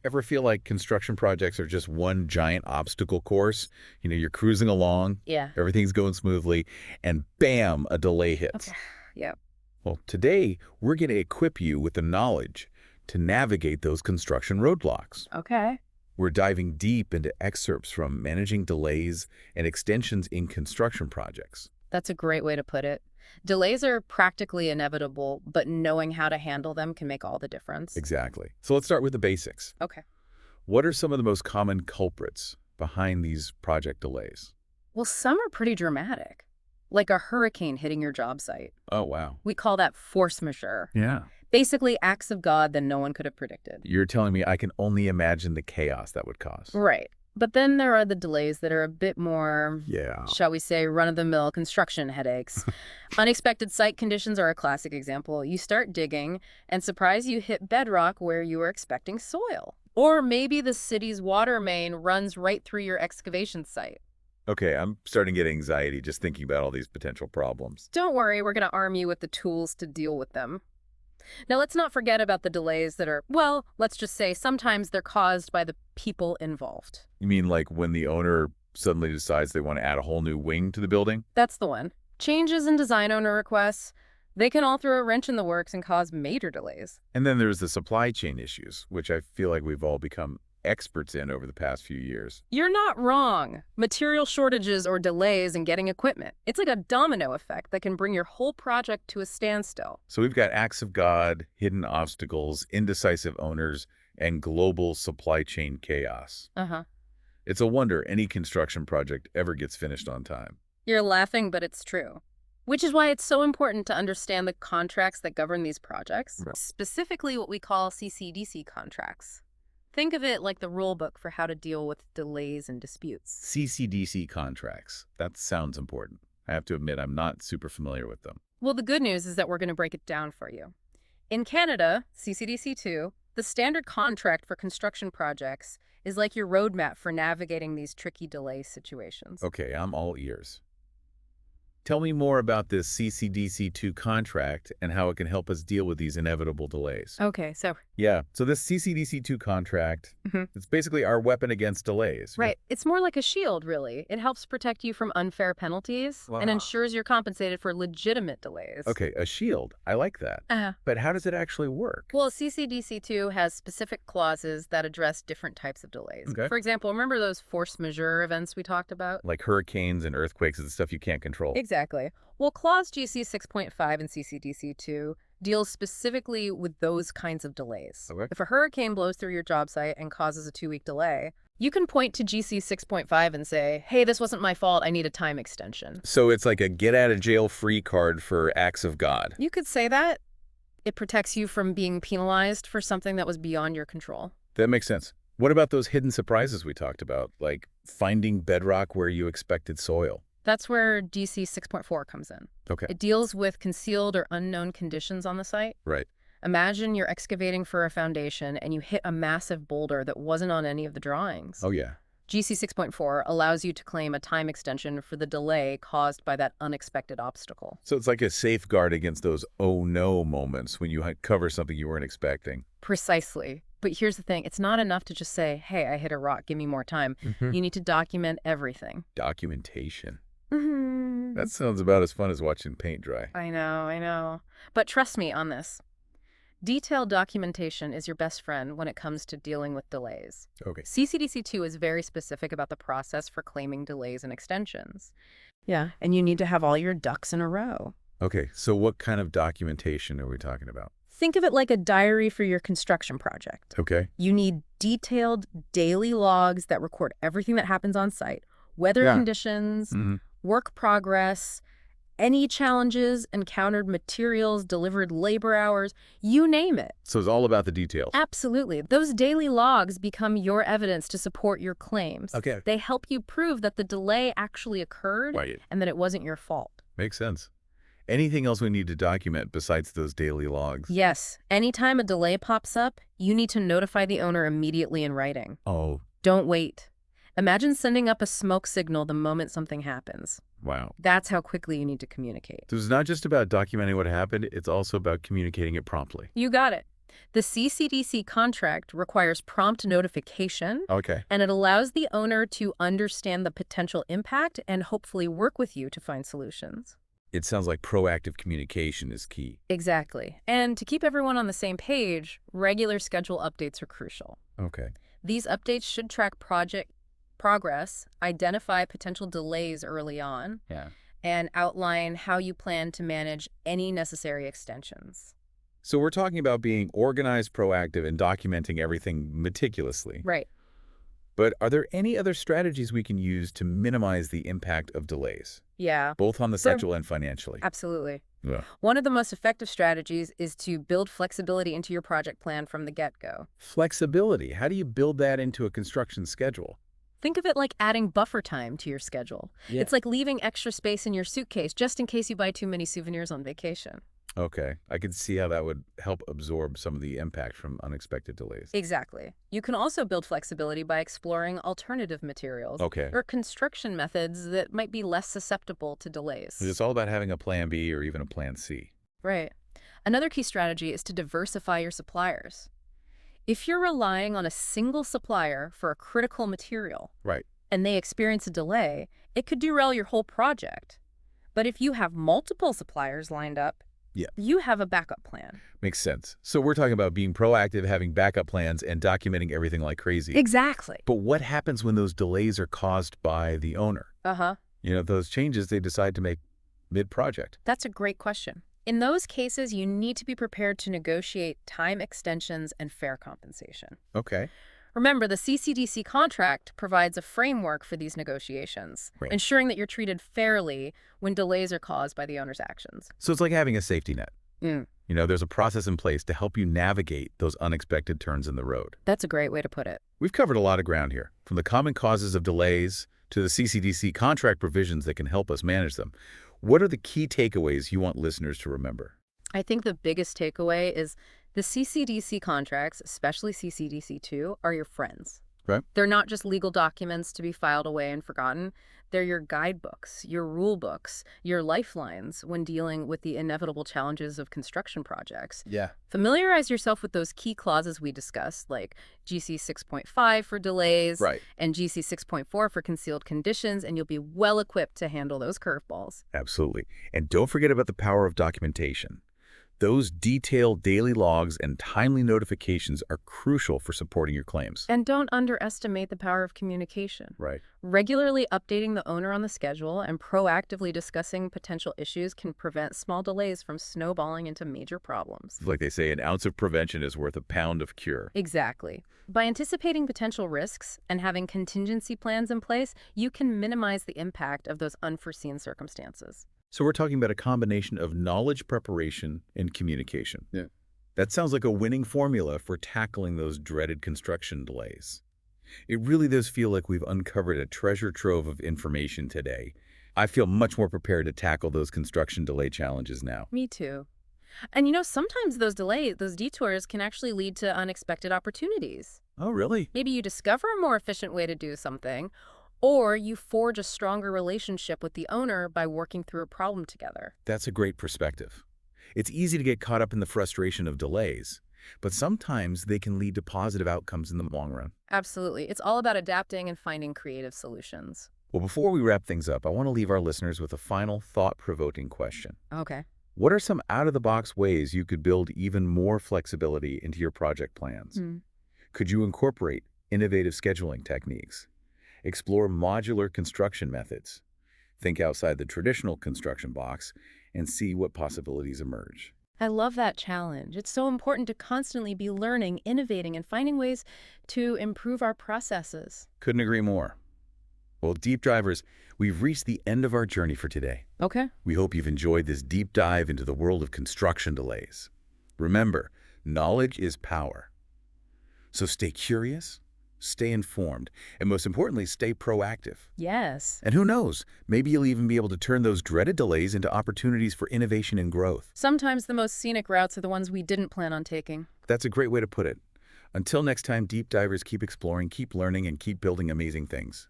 Ever feel like construction projects are just one giant obstacle course? You're cruising along, Yeah. everything's going smoothly, and bam, a delay Okay. hits. Yeah. Well, today, we're going to equip you with the knowledge to navigate those construction roadblocks. Okay. We're diving deep into excerpts from managing delays and extensions in construction projects. That's a great way to put it. Delays are practically inevitable, but knowing how to handle them can make all the difference. Exactly. So let's start with the basics. Okay. What are some of the most common culprits behind these project delays? Well, some are pretty dramatic, like a hurricane hitting your job site. Oh, wow. We call that force majeure. Yeah. Basically, acts of God that no one could have predicted. You're telling me I can only imagine the chaos that would cause. Right. But then there are the delays that are a bit more, Yeah. shall we say, run-of-the-mill construction headaches. Unexpected site conditions are a classic example. You start digging, and surprise, you hit bedrock where you were expecting soil. Or maybe the city's water main runs right through your excavation site. Okay, I'm starting to get anxiety just thinking about all these potential problems. Don't worry, we're going to arm you with the tools to deal with them. Now, let's not forget about the delays that are, well, let's just say sometimes they're caused by the people involved. You mean like when the owner suddenly decides they want to add a whole new wing to the building? That's the one. Changes in design owner requests, they can all throw a wrench in the works and cause major delays. And then there's the supply chain issues, which I feel like we've all become experts in over the past few years. You're not wrong. Material shortages or delays in getting equipment. It's like a domino effect that can bring your whole project to a standstill. So we've got acts of God, hidden obstacles, indecisive owners, and global supply chain chaos. Uh-huh. It's a wonder any construction project ever gets finished on time. You're laughing, but it's true. Which is why it's so important to understand the contracts that govern these projects, Right. specifically what we call CCDC contracts. Think of it like the rule book for how to deal with delays and disputes. CCDC contracts. That sounds important. I have to admit, I'm not super familiar with them. Well, the good news is that we're going to break it down for you. In Canada, CCDC2, the standard contract for construction projects is like your roadmap for navigating these tricky delay situations. Okay, I'm all ears. Tell me more about this CCDC2 contract and how it can help us deal with these inevitable delays. Okay, so, Yeah, so this CCDC2 contract, Mhm. it's basically our weapon against delays. right, it's more like a shield, really. It helps protect you from unfair penalties and Wow. ensures you're compensated for legitimate delays. Okay, a shield. I like that. Uh-huh. But how does it actually work? Well, CCDC2 has specific clauses that address different types of delays. Okay. For example, remember those force majeure events we talked about? Like hurricanes and earthquakes and stuff you can't control. Exactly. Well, Clause GC 6.5 in CCDC2 deals specifically with those kinds of delays. Okay. If a hurricane blows through your job site and causes a 2-week delay, you can point to GC 6.5 and say, hey, this wasn't my fault, I need a time extension. So it's like a get-out-of-jail-free card for acts of God. You could say that. It protects you from being penalized for something that was beyond your control. That makes sense. What about those hidden surprises we talked about, like finding bedrock where you expected soil? That's where GC 6.4 comes in. Okay, It deals with concealed or unknown conditions on the site. right. Imagine you're excavating for a foundation and you hit a massive boulder that wasn't on any of the drawings. Oh, yeah. GC 6.4 allows you to claim a time extension for the delay caused by that unexpected obstacle. So it's like a safeguard against those oh no moments when you cover something you weren't expecting. Precisely. But here's the thing. It's not enough to just say, hey, I hit a rock, give me more time. You need to document everything. Documentation. Mhm. That sounds about as fun as watching paint dry. I know. But trust me on this. Detailed documentation is your best friend when it comes to dealing with delays. Okay. CCDC2 is very specific about the process for claiming delays and extensions. Yeah, and you need to have all your ducks in a row. Okay, so what kind of documentation are we talking about? Think of it like a diary for your construction project. Okay. You need detailed daily logs that record everything that happens on site, weather Yeah. conditions, Mm-hmm. work progress, any challenges, encountered materials, delivered labor hours, you name it. So it's all about the details. Absolutely. Those daily logs become your evidence to support your claims. Okay. They help you prove that the delay actually occurred Right. and that it wasn't your fault. Makes sense. Anything else we need to document besides those daily logs? Yes, anytime a delay pops up, you need to notify the owner immediately in writing. Oh, Don't wait. Imagine sending up a smoke signal the moment something happens. wow. That's how quickly you need to communicate. So it's not just about documenting what happened, it's also about communicating it promptly. You got it. The CCDC contract requires prompt notification, Okay. and it allows the owner to understand the potential impact and hopefully work with you to find solutions. It sounds like proactive communication is key. Exactly. And to keep everyone on the same page, regular schedule updates are crucial. Okay. These updates should track project progress, identify potential delays early on, Yeah. and outline how you plan to manage any necessary extensions. So we're talking about being organized, proactive, and documenting everything meticulously. Right. But are there any other strategies we can use to minimize the impact of delays, Yeah. both on the For schedule and financially? Absolutely. Yeah. One of the most effective strategies is to build flexibility into your project plan from the get-go. Flexibility. How do you build that into a construction schedule? Think of it like adding buffer time to your schedule. Yeah. It's like leaving extra space in your suitcase just in case you buy too many souvenirs on vacation. Okay. I could see how that would help absorb some of the impact from unexpected delays. Exactly. You can also build flexibility by exploring alternative materials Okay. or construction methods that might be less susceptible to delays. It's all about having a plan B or even a plan C. Right. Another key strategy is to diversify your suppliers. If you're relying on a single supplier for a critical material Right. and they experience a delay, it could derail your whole project. But if you have multiple suppliers lined up, Yeah. you have a backup plan. Makes sense. So we're talking about being proactive, having backup plans, and documenting everything like crazy. Exactly. But what happens when those delays are caused by the owner? Uh-huh. Those changes they decide to make mid-project. That's a great question. In those cases, you need to be prepared to negotiate time extensions and fair compensation. Okay. Remember, the CCDC contract provides a framework for these negotiations, Right. ensuring that you're treated fairly when delays are caused by the owner's actions. So it's like having a safety net. Mm, There's a process in place to help you navigate those unexpected turns in the road. that's a great way to put it. We've covered a lot of ground here, from the common causes of delays to the CCDC contract provisions that can help us manage them. What are the key takeaways you want listeners to remember? I think the biggest takeaway is the CCDC contracts, especially CCDC2, are your friends. Right. They're not just legal documents to be filed away and forgotten. They're your guidebooks, your rule books, your lifelines when dealing with the inevitable challenges of construction projects. Yeah. Familiarize yourself with those key clauses we discussed, like GC 6.5 for delays Right. and GC 6.4 for concealed conditions, and you'll be well equipped to handle those curveballs. Absolutely. And don't forget about the power of documentation. Those detailed daily logs and timely notifications are crucial for supporting your claims. And don't underestimate the power of communication. Right. Regularly updating the owner on the schedule and proactively discussing potential issues can prevent small delays from snowballing into major problems. Like they say, an ounce of prevention is worth a pound of cure. Exactly. By anticipating potential risks and having contingency plans in place, you can minimize the impact of those unforeseen circumstances. So we're talking about a combination of knowledge preparation and communication. Yeah. That sounds like a winning formula for tackling those dreaded construction delays. It really does feel like we've uncovered a treasure trove of information today. I feel much more prepared to tackle those construction delay challenges now. Me too. And sometimes those delays, those detours can actually lead to unexpected opportunities. Oh, really? Maybe you discover a more efficient way to do something, or you forge a stronger relationship with the owner by working through a problem together. That's a great perspective. It's easy to get caught up in the frustration of delays, but sometimes they can lead to positive outcomes in the long run. Absolutely. It's all about adapting and finding creative solutions. Well, before we wrap things up, I want to leave our listeners with a final thought-provoking question. Okay. What are some out-of-the-box ways you could build even more flexibility into your project plans? Could you incorporate innovative scheduling techniques? Explore modular construction methods? Think outside the traditional construction box and see what possibilities emerge. I love that challenge. It's so important to constantly be learning, innovating, and finding ways to improve our processes. Couldn't agree more. Well, deep divers, we've reached the end of our journey for today. Okay. We hope you've enjoyed this deep dive into the world of construction delays. Remember, knowledge is power. So stay curious, stay informed, and most importantly, stay proactive. Yes. And who knows, maybe you'll even be able to turn those dreaded delays into opportunities for innovation and growth. Sometimes the most scenic routes are the ones we didn't plan on taking. That's a great way to put it. Until next time, deep divers, keep exploring, keep learning, and keep building amazing things.